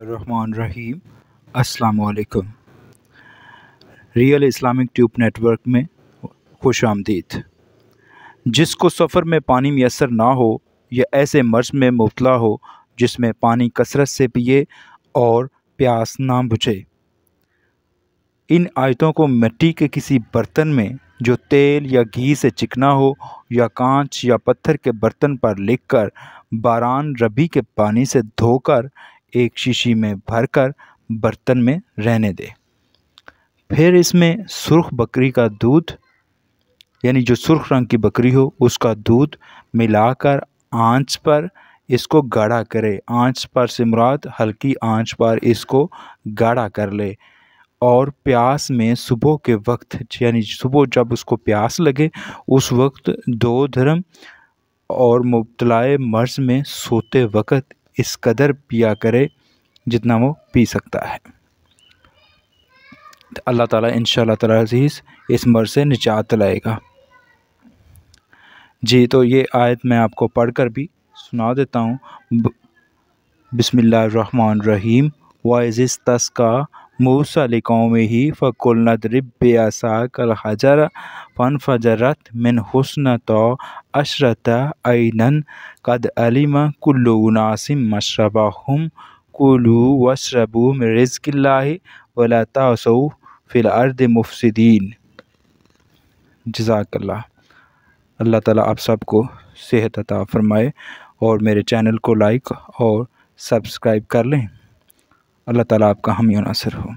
रहमान रहीम। अस्सलाम वालेकुम। Real Islamic tube network में खुश आमदीद। जिसको सफ़र में पानी मैसर ना हो या ऐसे मर्ज़ में मुब्तला हो जिसमें पानी कसरत से पिए और प्यास ना बुझे, इन आयतों को मिट्टी के किसी बर्तन में जो तेल या घी से चिकना हो या कांच या पत्थर के बर्तन पर लिखकर बारान रबी के पानी से धोकर एक शीशी में भरकर बर्तन में रहने दे। फिर इसमें सुर्ख बकरी का दूध, यानी जो सुर्ख रंग की बकरी हो उसका दूध मिलाकर आंच पर इसको गाढ़ा करे। आंच पर से मुराद हल्की आंच पर इसको गाढ़ा कर ले और प्यास में सुबह के वक्त, यानी सुबह जब उसको प्यास लगे उस वक्त 2 धर्म और मुब्तलाए मर्ज़ में सोते वक्त इस कदर पिया करे जितना वो पी सकता है। तो अल्लाह ताला इंशाअल्लाह ताला अज़ीज़ इस मर्ज़ से निजात दिलाएगा। जी, तो ये आयत मैं आपको पढ़कर भी सुना देता हूँ। बिस्मिल्लाहिर्रहमानिर्रहीम। वइज़िस्तस्क़ा मूसा लिक़ौमिही फ़क़ुलना इज़रिब बिअसाकल हजर फ़नफ़जरत मिन हुस्नता अशरता ऐनन क़द अलिमा कुल्लु उनासिम मशरबहुम कुलू वशरबू मिन रिज़्क़िल्लाहि वला तअसौ फ़िल अर्दि मुफ़सिदीन। जज़ाकल्लाह। अल्लाह ताला आप सबको सेहत अता फ़रमाए और मेरे चैनल को लाइक और सब्सक्राइब कर लें। अल्लाह ताला आपका हामी और नासिर हो।